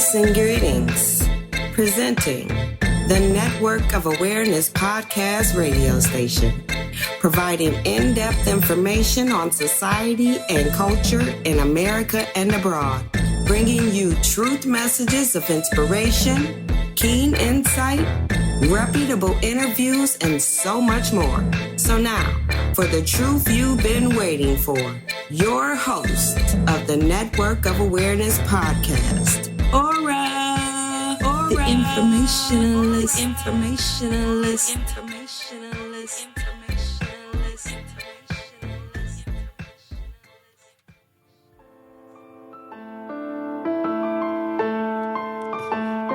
Peace and greetings. Presenting the Network of Awareness podcast radio station, providing in-depth information on society and culture in America and abroad, bringing you truth messages of inspiration, keen insight, reputable interviews, and so much more. So now, for the truth you've been waiting for, your host of the Network of Awareness podcast, ORRA, the informationalist.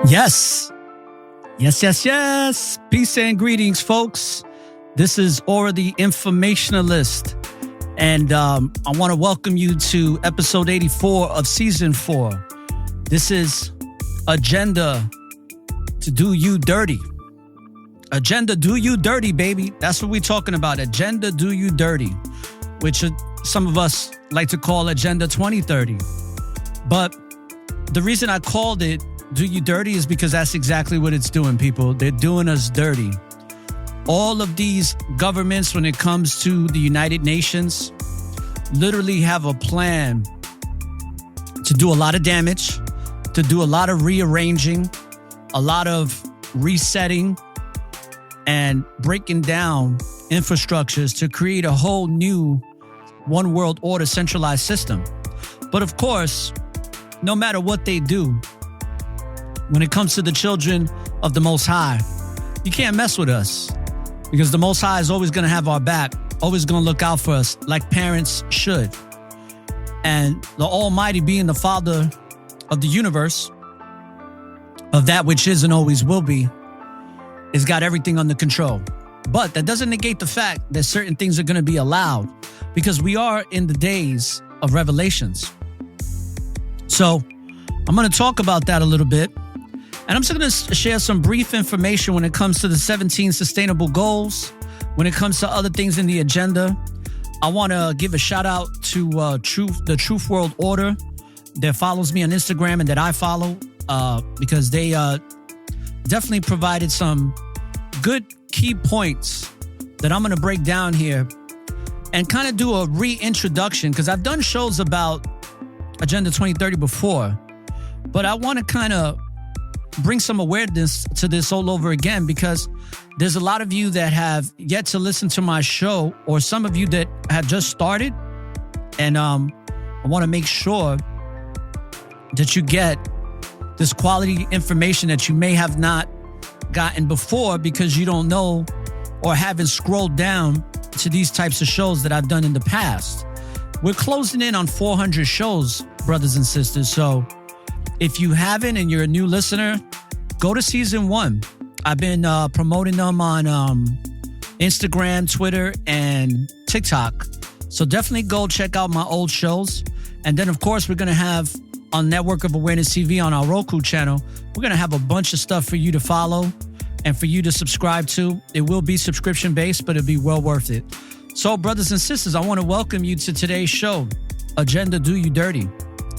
Yes. Peace and greetings, folks. This is ORRA, the informationalist. And I want to welcome you to episode 84 of season 4. This is Agenda to Do You Dirty. Agenda Do You Dirty, baby. That's what we're talking about. Agenda Do You Dirty, which some of us like to call Agenda 2030. But the reason I called it Do You Dirty is because that's exactly what it's doing, people. They're doing us dirty. All of these governments, when it comes to the United Nations, literally have a plan to do a lot of damage, to do a lot of rearranging, a lot of resetting, and breaking down infrastructures to create a whole new one world order centralized system. But of course, no matter what they do, when it comes to the children of the Most High, you can't mess with us because the Most High is always going to have our back, always going to look out for us like parents should. And the Almighty, being the Father of the universe, of that which is and always will be, has got everything under control. But that doesn't negate the fact that certain things are going to be allowed because we are in the days of revelations. So I'm going to talk about that a little bit. And I'm just going to share some brief information when it comes to the 17 sustainable goals, when it comes to other things in the agenda. I want to give a shout out to the Truth World Order that follows me on Instagram and that I follow because they definitely provided some good key points that I'm going to break down here and kind of do a reintroduction because I've done shows about Agenda 2030 before, but I want to kind of bring some awareness to this all over again because there's a lot of you that have yet to listen to my show or some of you that have just started. And I want to make sure that you get this quality information that you may have not gotten before because you don't know or haven't scrolled down to these types of shows that I've done in the past. We're closing in on 400 shows, brothers and sisters. So if you haven't and you're a new listener, go to season 1. I've been promoting them on Instagram, Twitter, and TikTok. So definitely go check out my old shows. And then, of course, we're going to have on Network of Awareness TV on our Roku channel, we're going to have a bunch of stuff for you to follow and for you to subscribe to. It will be subscription-based, but it'll be well worth it. So, brothers and sisters, I want to welcome you to today's show, Agenda Do You Dirty.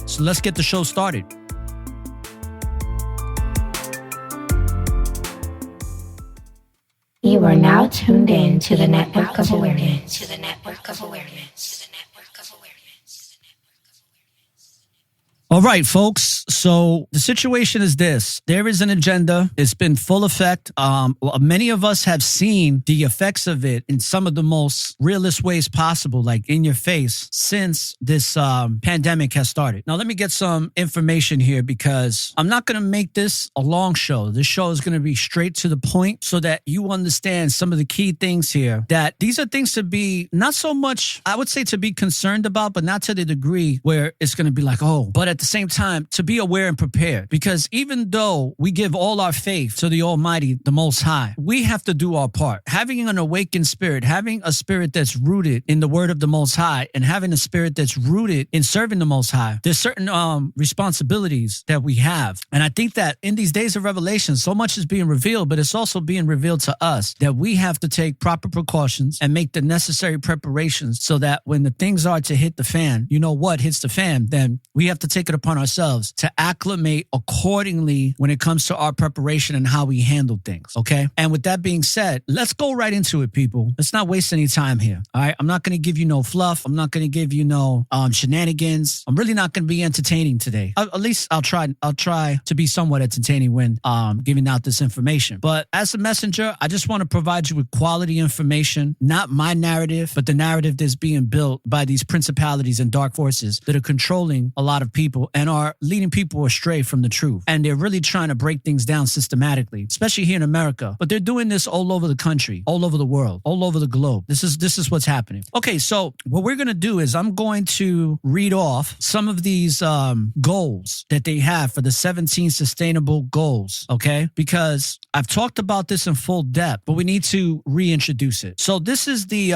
So let's get the show started. You are now tuned in to the Network of Awareness. All right, folks. So the situation is this. There is an agenda. It's been full effect. Many of us have seen the effects of it in some of the most realist ways possible, like in your face, since this pandemic has started. Now, let me get some information here because I'm not going to make this a long show. This show is going to be straight to the point so that you understand some of the key things here, that these are things to be not so much, I would say, to be concerned about, but not to the degree where it's going to be like, oh, but at the same time, to be aware and prepared. Because even though we give all our faith to the Almighty, the Most High, we have to do our part. Having an awakened spirit, having a spirit that's rooted in the word of the Most High, and having a spirit that's rooted in serving the Most High, there's certain responsibilities that we have. And I think that in these days of revelation, so much is being revealed, but it's also being revealed to us that we have to take proper precautions and make the necessary preparations so that when the things are to hit the fan, you know what hits the fan, then we have to take take it upon ourselves to acclimate accordingly when it comes to our preparation and how we handle things, okay? And with that being said, let's go right into it, people. Let's not waste any time here, all right? I'm not going to give you no fluff. I'm not going to give you no shenanigans. I'm really not going to be entertaining today. At least I'll try to be somewhat entertaining when giving out this information. But as a messenger, I just want to provide you with quality information, not my narrative, but the narrative that's being built by these principalities and dark forces that are controlling a lot of people and are leading people astray from the truth. And they're really trying to break things down systematically, especially here in America. But they're doing this all over the country, all over the world, all over the globe. This is what's happening. Okay, so what we're going to do is I'm going to read off some of these goals that they have for the 17 sustainable goals, okay? Because I've talked about this in full depth, but we need to reintroduce it. So this is the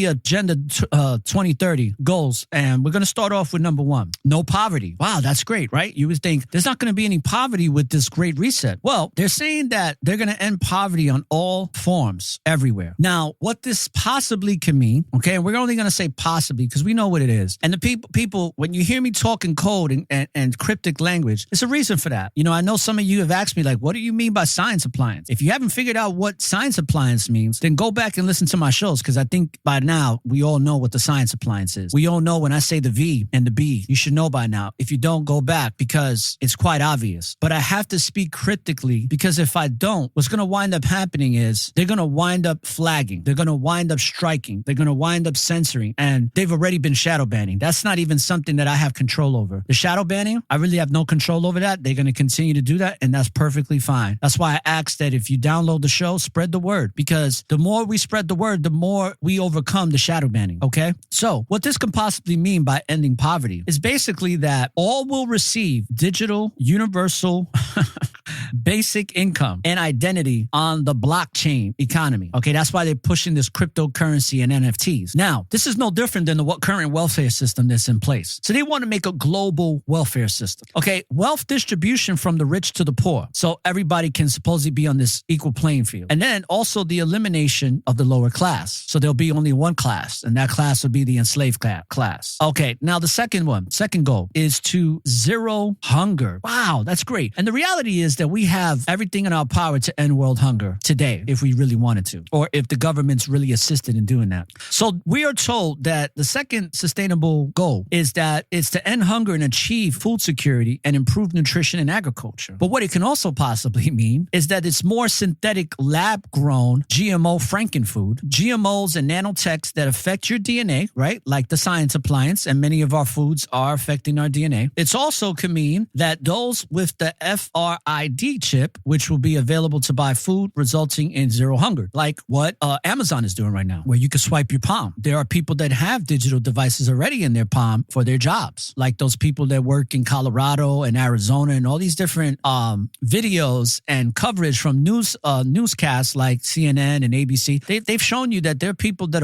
Agenda 2030 goals, and we're going to start off with number 1. No poverty. Wow, that's great, right? You would think there's not going to be any poverty with this great reset. Well, they're saying that they're going to end poverty on all forms everywhere. Now, what this possibly can mean, okay, and we're only going to say possibly because we know what it is. And the people, when you hear me talk in code and cryptic language, it's a reason for that. You know, I know some of you have asked me, like, what do you mean by science appliance? If you haven't figured out what science appliance means, then go back and listen to my shows, because I think by now we all know what the science appliance is. We all know when I say the V and the B, you should know by now. If you don't, go back, because it's quite obvious. But I have to speak cryptically, because if I don't, what's going to wind up happening is they're going to wind up flagging. They're going to wind up striking. They're going to wind up censoring. And they've already been shadow banning. That's not even something that I have control over. The shadow banning, I really have no control over that. They're going to continue to do that, and that's perfectly fine. That's why I ask that if you download the show, spread the word, because the more we spread the word, the more we overcome the shadow banning, okay? So what this can possibly mean by ending poverty is basically that all will receive digital, universal, basic income and identity on the blockchain economy. Okay, that's why they're pushing this cryptocurrency and NFTs. Now, this is no different than the current welfare system that's in place. So they want to make a global welfare system. Okay, wealth distribution from the rich to the poor, so everybody can supposedly be on this equal playing field. And then also the elimination of the lower class. So there'll be only one class, and that class will be the enslaved class. Okay, now the second goal is to zero hunger. Wow, that's great. And the reality is that we have everything in our power to end world hunger today if we really wanted to, or if the government's really assisted in doing that. So we are told that the second sustainable goal is that it's to end hunger and achieve food security and improve nutrition and agriculture. But what it can also possibly mean is that it's more synthetic lab-grown GMO frankenfood, GMOs and nanotechs that affect your DNA, right? Like the science appliance, and many of our foods are affecting our DNA. It's also can mean that those with the FRID chip, which will be available to buy food, resulting in zero hunger, like what Amazon is doing right now, where you can swipe your palm. There are people that have digital devices already in their palm for their jobs, like those people that work in Colorado and Arizona and all these different videos and coverage from newscasts like CNN and ABC. They've shown you that there are people that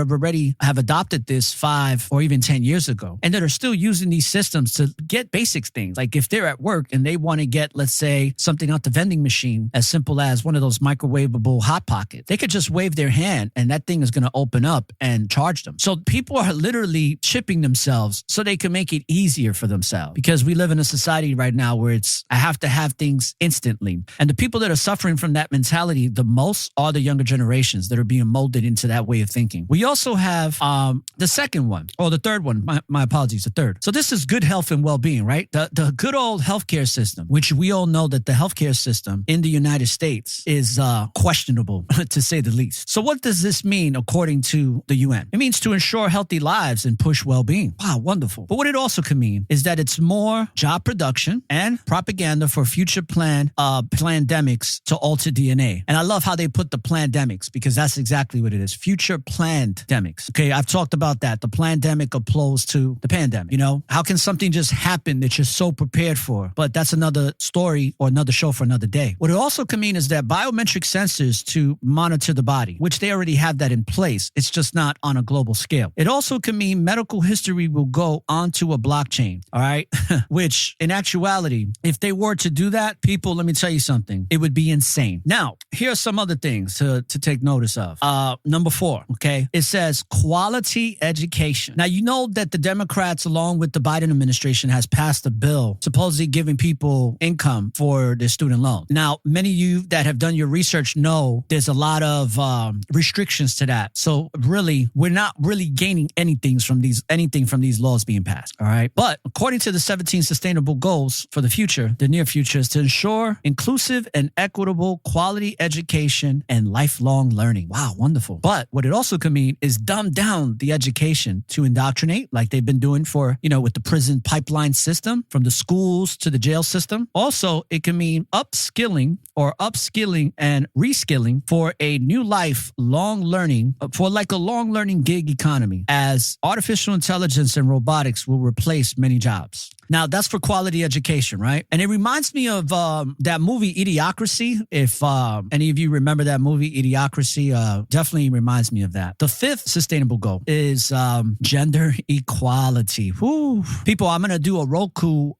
have adopted this 5 or even 10 years ago, and that are still using these systems to get basic things. Like if they're at work and they want to get, let's say, something out the vending machine, as simple as one of those microwavable Hot Pockets, they could just wave their hand and that thing is going to open up and charge them. So people are literally chipping themselves so they can make it easier for themselves, because we live in a society right now where I have to have things instantly. And the people that are suffering from that mentality the most are the younger generations that are being molded into that way of thinking. We also have the second one, or the third one, my apologies, the third. So this is good health and well-being, right? The good old healthcare system, which we all know that the healthcare system in the United States is questionable, to say the least. So what does this mean according to the UN? It means to ensure healthy lives and push well-being. Wow, wonderful. But what it also can mean is that it's more job production and propaganda for future pandemics to alter DNA. And I love how they put the pandemics, because that's exactly what it is. Future pandemics. Okay, I've talked about that. The pandemic opposed to the pandemic. You know, how can something just happen that you're so prepared for? But that's another story or another show for another another day. What it also can mean is that biometric sensors to monitor the body, which they already have that in place. It's just not on a global scale. It also can mean medical history will go onto a blockchain, all right? Which in actuality, if they were to do that, people, let me tell you something, it would be insane. Now, here are some other things to take notice of. Number 4, okay? It says quality education. Now, you know that the Democrats, along with the Biden administration, has passed a bill supposedly giving people income for their student loan. Now, many of you that have done your research know there's a lot of restrictions to that. So really, we're not really gaining anything from these laws being passed, all right? But according to the 17 sustainable goals for the future, the near future, is to ensure inclusive and equitable quality education and lifelong learning. Wow, wonderful. But what it also could mean is dumb down the education to indoctrinate, like they've been doing for, with the prison pipeline system, from the schools to the jail system. Also, it can mean upskilling and reskilling for a new life, long learning, for like a long learning gig economy, as artificial intelligence and robotics will replace many jobs. Now, that's for quality education, right? And it reminds me of that movie Idiocracy. If any of you remember that movie Idiocracy, definitely reminds me of that. The 5th sustainable goal is gender equality. Whew. People, I'm going to do a Roku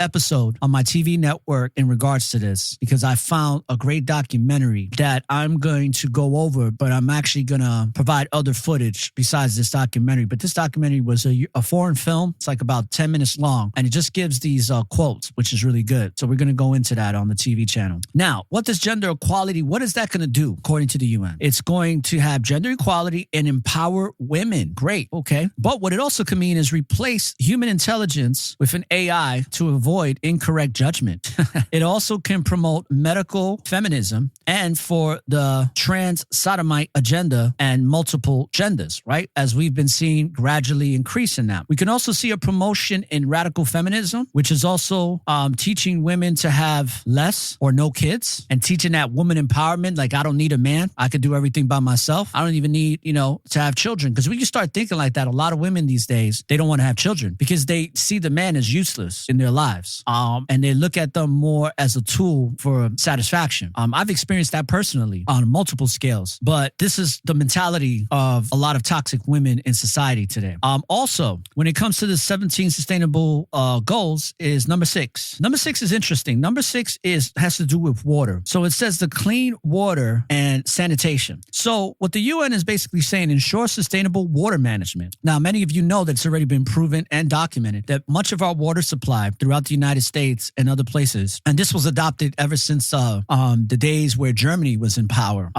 episode on my TV network in regards to this, because I found a great documentary that I'm going to go over, but I'm actually going to provide other footage besides this documentary. But this documentary was a foreign film. It's like about 10 minutes long. And it just gives these quotes, which is really good. So we're going to go into that on the TV channel. Now, what does gender equality, what is that going to do according to the UN? It's going to have gender equality and empower women. Great. Okay. But what it also can mean is replace human intelligence with an AI to avoid incorrect judgment. It also can promote medical feminism and for the trans sodomite agenda and multiple genders, right? As we've been seeing gradually increase in that. We can also see a promotion in radical feminism, which is also teaching women to have less or no kids, and teaching that woman empowerment. Like, I don't need a man. I could do everything by myself. I don't even need, to have children. Because when you start thinking like that, a lot of women these days, they don't want to have children because they see the man as useless in their lives. And they look at them more as a tool for satisfaction. I've experienced that personally on multiple scales, but this is the mentality of a lot of toxic women in society today. Also, when it comes to the 17 sustainable goals, is number 6. Number 6 is interesting. Number 6 has to do with water. So it says the clean water and sanitation. So what the UN is basically saying, ensure sustainable water management. Now, many of you know that it's already been proven and documented that much of our water supply throughout the United States and other places, and this was adopted ever since the days where Germany was in power.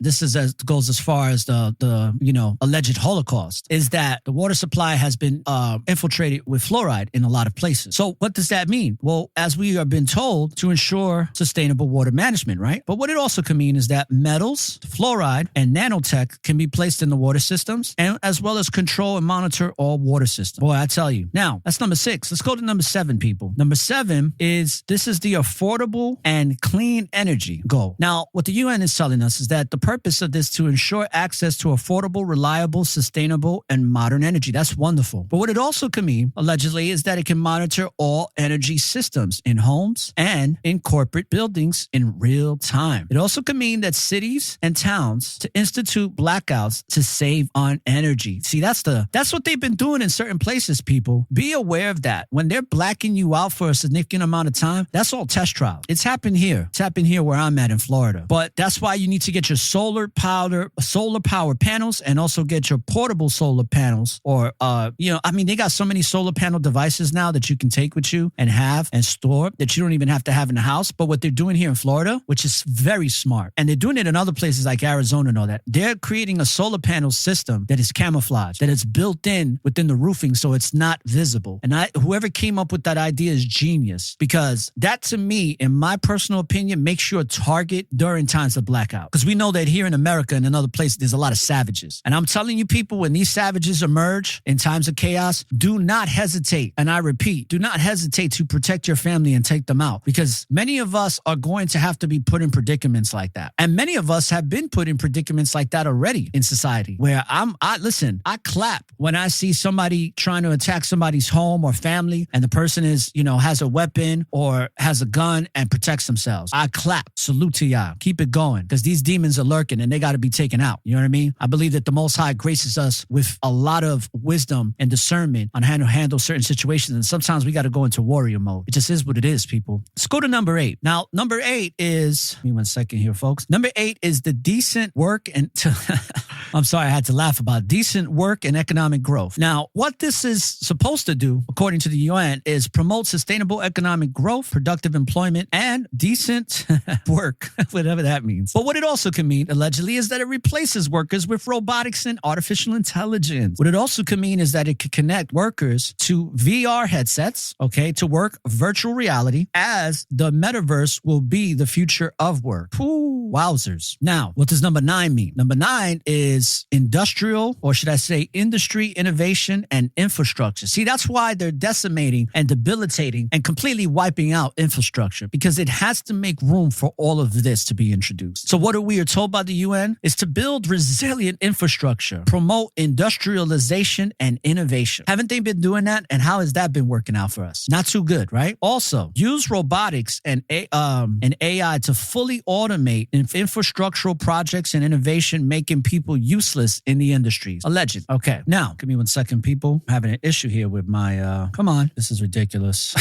This goes as far as the alleged Holocaust, is that the water supply has been infiltrated with fluoride in a lot of places. So what does that mean? Well, as we have been told, to ensure sustainable water management, right? But what it also can mean is that metals, fluoride, and nanotech can be placed in the water systems, and as well as control and monitor all water systems. Boy, I tell you. Now, that's number 6. Let's go to number 7, people. Number 7 is the affordable and clean energy goal. Now, what the UN is telling us is that the purpose of this to ensure access to affordable, reliable, sustainable, and modern energy. That's wonderful. But what it also can mean, allegedly, is that it can monitor all energy systems in homes and in corporate buildings in real time. It also can mean that cities and towns to institute blackouts to save on energy. See, that's what they've been doing in certain places, people. Be aware of that. When they're blacking you out for a significant amount of time, that's all test trial. It's happened here. It's happened here where I'm at in Florida. But that's why you need to get your solar power panels, and also get your portable solar panels, or they got so many solar panel devices now that you can take with you and have and store that you don't even have to have in the house. But what they're doing here in Florida, which is very smart, and they're doing it in other places like Arizona and all that, they're creating a solar panel system that is camouflaged, that is built in within the roofing so it's not visible. And whoever came up with that idea is genius, because that, to me, in my personal opinion, makes you a target during times of blackout. Because we know that here in America and in other places, there's a lot of savages. And I'm telling you, people, when these savages emerge in times of chaos, do not hesitate. And I repeat, do not hesitate to protect your family and take them out, because many of us are going to have to be put in predicaments like that. And many of us have been put in predicaments like that already in society, where I clap when I see somebody trying to attack somebody's home or family, and the person is, has a weapon or has a gun and protects themselves. I clap. Salute to y'all. Keep it going, because these demons are lurking and they got to be taken out. You know what I mean? I believe that the Most High graces us with a lot of wisdom and discernment on how to handle certain situations. And sometimes we got to go into warrior mode. It just is what it is, people. Let's go to number 8. Now, number 8 is, give me 1 second here, folks. Number 8 is the decent work and I'm sorry, I had to laugh about decent work and economic growth. Now, what this is supposed to do, according to the UN, is promote sustainable economic growth, productive employment, and decent work, whatever that means. But what it also can mean, allegedly, is that it replaces workers with robotics and artificial intelligence. What it also can mean is that it could connect workers to VR headsets, to work virtual reality, as the metaverse will be the future of work. Ooh, wowzers. Now, what does number 9 mean? Number 9 is industrial, or should I say industry, innovation, and infrastructure. See, that's why they're decimating and debilitating and completely wiping out infrastructure, because it has to make room for all of this to be introduced. So what we are told by the UN is to build resilient infrastructure, promote industrialization and innovation. Haven't they been doing that? And how has that been working out for us? Not too good, right? Also, use robotics and AI to fully automate infrastructural projects and innovation, making people useless in the industries. Alleged. Okay. Now, give me 1 second, people. I'm having an issue here with my, come on. This is ridiculous.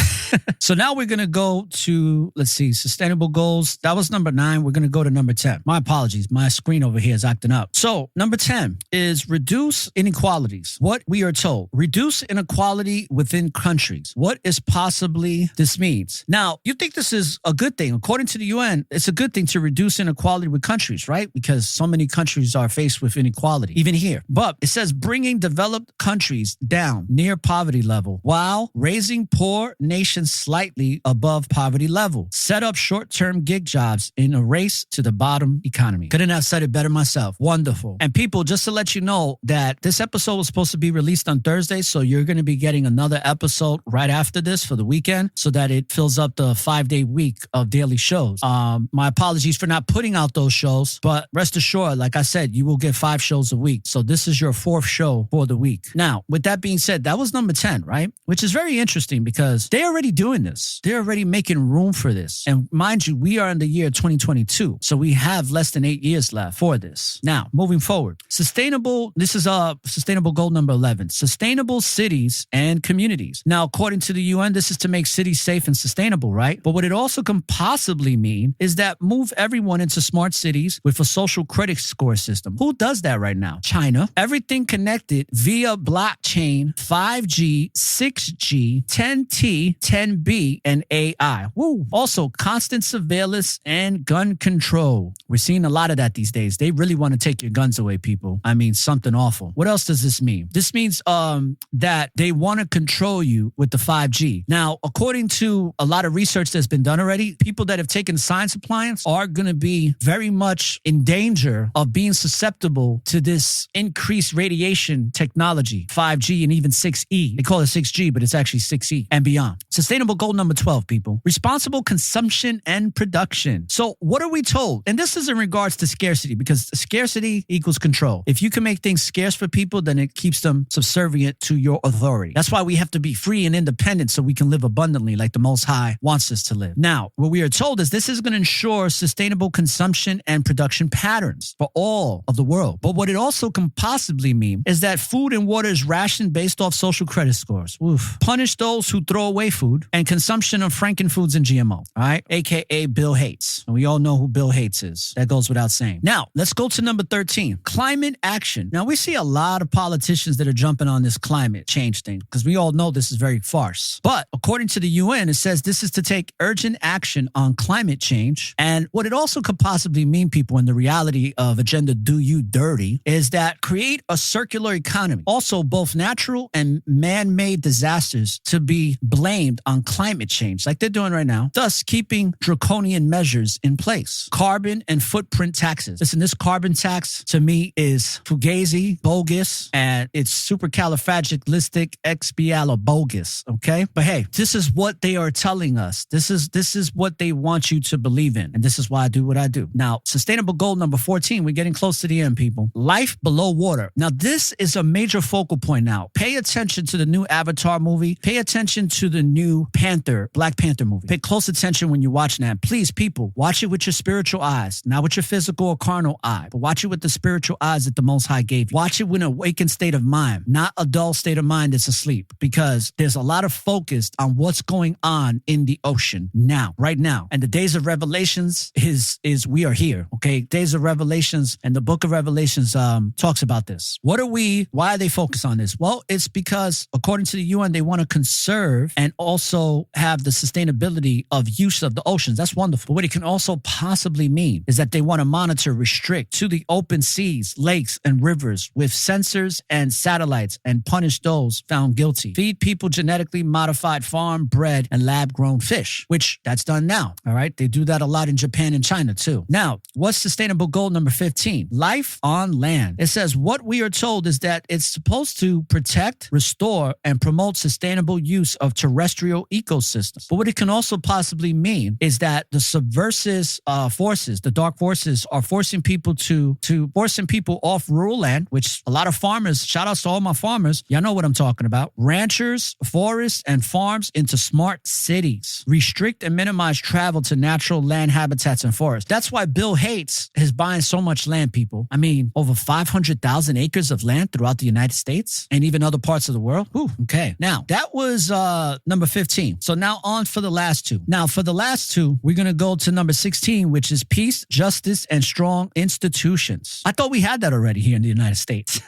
So now we're going to go to, let's see, sustainable goals. That was number 9. We're going to go to number 10. My apologies. My screen over here is acting up. So number 10 is reduce inequalities. What we are told, reduce inequality within countries. What is possibly this means? Now, you think this is a good thing. According to the UN, it's a good thing to reduce inequality with countries, right? Because so many countries are faced with inequality, even here. But it says bringing developed countries down near poverty level while raising poor nations slightly above poverty level. Set up short-term gig jobs in a race to the bottom economy. Couldn't have said it better myself. Wonderful. And people, just to let you know that this episode was supposed to be released on Thursday, so you're going to be getting another episode right after this for the weekend, so that it fills up the 5-day week of daily shows. My apologies for not putting out those shows, but rest assured, like I said, you will get 5 shows a week. So this is your 4th show for the week. Now, with that being said, that was number 10, right? Which is very interesting because they're already doing this. They're already making room for this. And mind you, we are in the year 2022. So we have less than 8 years left for this. Now, moving forward, this is sustainable goal number 11, sustainable cities and communities. Now, according to the UN, this is to make cities safe and sustainable, right? But what it also can possibly mean is that move everyone into smart cities with a social credit score system. Who does that right now? China. Everything connected via blockchain, 5G, 6G, 10T, 10B, and AI. Woo. Also, constant surveillance and gun control. We're seeing a lot of that these days. They really want to take your guns away, people. I mean, something awful. What else does this mean? This means that they want to control you with the 5G. Now, according to a lot of research that's been done already, people that have taken science appliance are going to be very much in danger of being susceptible to this increased radiation technology, 5G and even 6E. They call it 6G, but it's actually 6E and beyond. Sustainable goal number 12, people. Responsible consumption and production. So what are we told? And this is in regards to scarcity, because scarcity equals control. If you can make things scarce for people, then it keeps them subservient to your authority. That's why we have to be free and independent so we can live abundantly like the Most High wants us to live. Now, what we are told is this is going to ensure sustainable consumption and production patterns for all of the world. But what it also can possibly mean is that food and water is rationed based off social credit scores. Oof. Punish those who throw away food and consumption of frankenfoods and GMO. All right? AKA Bill Hates. And we all know who Bill Hates is. That goes without saying. Now, let's go to number 13. Climate action. Now, we see a lot of politicians that are jumping on this climate change thing because we all know this is very farce. But according to the UN, it says this is to take urgent action on climate change. And what it also could possibly mean, people, in the reality of Agenda Do You Dirty, is that create a circular economy. Also, both natural and man-made disasters to be blamed on climate change, like they're doing right now, thus keeping draconian measures in place. Carbon and footprint taxes. Listen, this carbon tax to me is fugazi, bogus, and it's supercalifragilisticexpialidocious. bogus, okay? But hey, this is what they are telling us. This is what they want you to believe in. And this is why I do what I do. Now, sustainable goal number 14, we're getting close to the end, people. Life below water. Now, this is a major focal point now. Pay attention to the new Avatar movie. Pay attention to the new Black Panther movie. Pay close attention when you're watching that. Please, people, watch it with your spiritual eyes, not with your physical or carnal eye, but watch it with the spiritual eyes that the Most High gave you. Watch it with an awakened state of mind, not a dull state of mind that's asleep, because there's a lot of focus on what's going on in the ocean now, right now. And the days of Revelations is we are here, okay? Days of Revelations and the book of Revelations talks about this. Why are they focused on this? Well, it's because according to the UN, they want to conserve and also have the sustainability of use of the oceans. That's wonderful. But what it can also possibly mean is that they want to monitor, restrict to the open seas, lakes, and rivers with sensors and satellites and punish those found guilty. Feed people genetically modified farm, bred, and lab-grown fish, which that's done now, all right? They do that a lot in Japan and China too. Now, what's sustainable goal number 15? Life on land. It says what we are told is that it's supposed to protect, restore, and promote sustainable use of terrestrial ecosystems. But what it can also possibly mean is that the subversive forces, the dark forces, are forcing people off rural land, which a lot of farmers, shout outs to all my farmers, y'all know what I'm talking about. Ranchers, forests, and farms into smart cities. Restrict and minimize travel to natural land habitats and forests. That's why Bill Gates is buying so much land, people. I mean, over 500,000 acres of land throughout the United States and even other parts of the world. Ooh, okay. Now, that was number 15. So now on for the last two. Now, for the last two, we're going to go to number 16, which is peace, justice, and strong institutions. I thought we had that already here in the United States.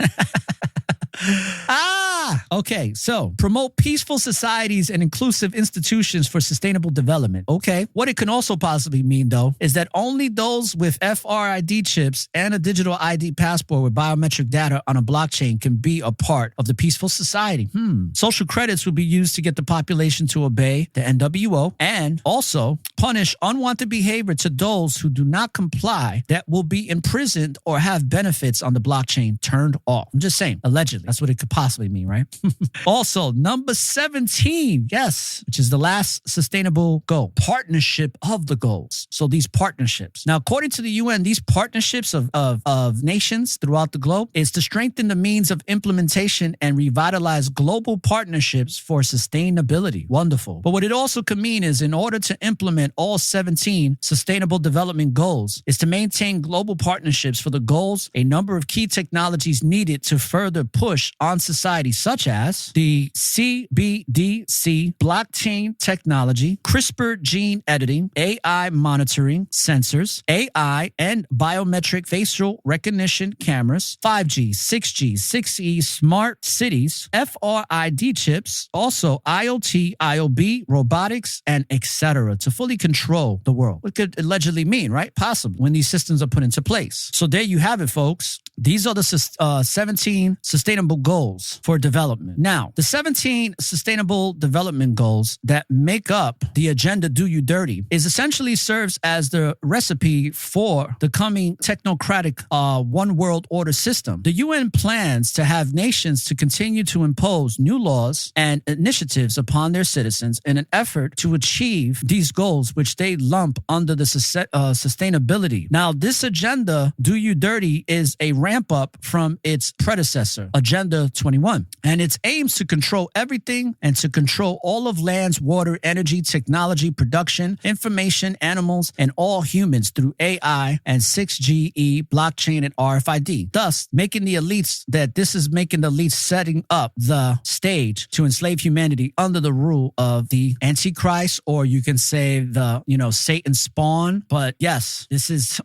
Okay. So promote peaceful societies and inclusive institutions for sustainable development. Okay. What it can also possibly mean, though, is that only those with FRID chips and a digital ID passport with biometric data on a blockchain can be a part of the peaceful society. Social credits will be used to get the population to obey the NWO and also punish unwanted behavior to those who do not comply that will be imprisoned or have benefits on the blockchain turned off. I'm just saying, allegedly. That's what it could possibly mean, right? Also, number 17, yes, which is the last sustainable goal, partnership of the goals. So these partnerships. Now, according to the UN, these partnerships of nations throughout the globe is to strengthen the means of implementation and revitalize global partnerships for sustainability. Wonderful. But what it also could mean is in order to implement all 17 sustainable development goals is to maintain global partnerships for the goals, a number of key technologies needed to further push on society, such as the CBDC, blockchain technology, CRISPR gene editing, AI monitoring, sensors, AI and biometric facial recognition cameras, 5G, 6G, 6E, smart cities, FRID chips, also IoT, IOB, robotics, and etc. to fully control the world. What could allegedly mean, right? Possibly when these systems are put into place. So there you have it, folks. These are the 17 sustainable goals for development. Now, the 17 sustainable development goals that make up the agenda Do You Dirty is essentially serves as the recipe for the coming technocratic one world order system. The UN plans to have nations to continue to impose new laws and initiatives upon their citizens in an effort to achieve these goals, which they lump under the sustainability. Now, this agenda Do You Dirty is a ramp up from its predecessor, Agenda 21, and its aims to control everything and to control all of land's water, energy, technology, production, information, animals, and all humans through AI and 6GE, blockchain, and RFID, thus making the elites setting up the stage to enslave humanity under the rule of the Antichrist, or you can say the, Satan spawn. But yes, this is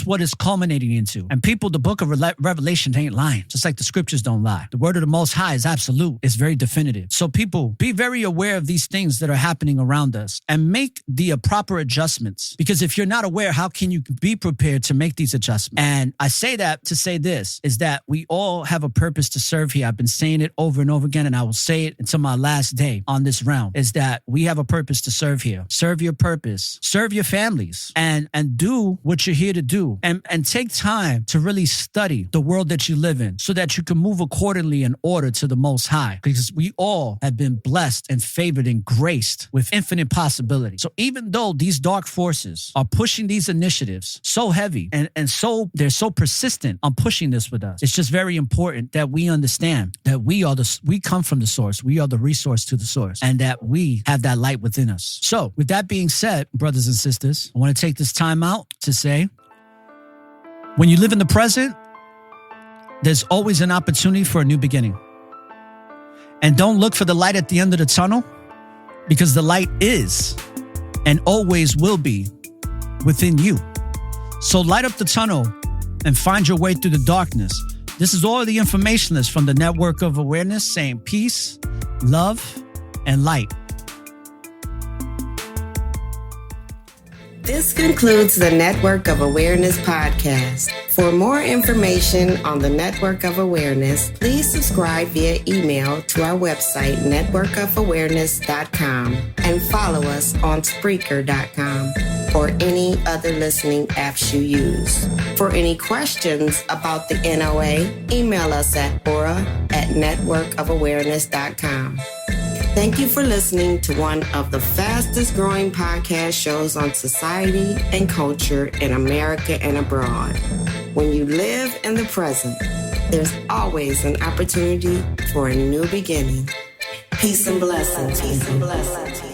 what it's culminating into. And people, the book of Revelation ain't lying, just like the scriptures don't lie. The word of the Most High is absolute. It's very definitive. So people, be very aware of these things that are happening around us and make the proper adjustments. Because if you're not aware, how can you be prepared to make these adjustments? And I say that to say this, is that we all have a purpose to serve here. I've been saying it over and over again, and I will say it until my last day on this round, is that we have a purpose to serve here. Serve your purpose. Serve your families. And do what you're here to do. And take time to really study the world that you live in so that you can move accordingly in order to the Most High, because we all have been blessed and favored and graced with infinite possibility. So even though these dark forces are pushing these initiatives so heavy and so they're so persistent on pushing this with us, it's just very important that we understand that we come from the source. We are the resource to the source, and that we have that light within us. So with that being said, brothers and sisters, I want to take this time out to say, when you live in the present, there's always an opportunity for a new beginning. And don't look for the light at the end of the tunnel, because the light is and always will be within you. So light up the tunnel and find your way through the darkness. This is all the informationalists from the Network of Awareness saying peace, love, and light. This concludes the Network of Awareness podcast. For more information on the Network of Awareness, please subscribe via email to our website, networkofawareness.com, and follow us on Spreaker.com or any other listening apps you use. For any questions about the NOA, email us at ORRA@networkofawareness.com. Thank you for listening to one of the fastest growing podcast shows on society and culture in America and abroad. When you live in the present, there's always an opportunity for a new beginning. Peace and blessings. Peace and blessings.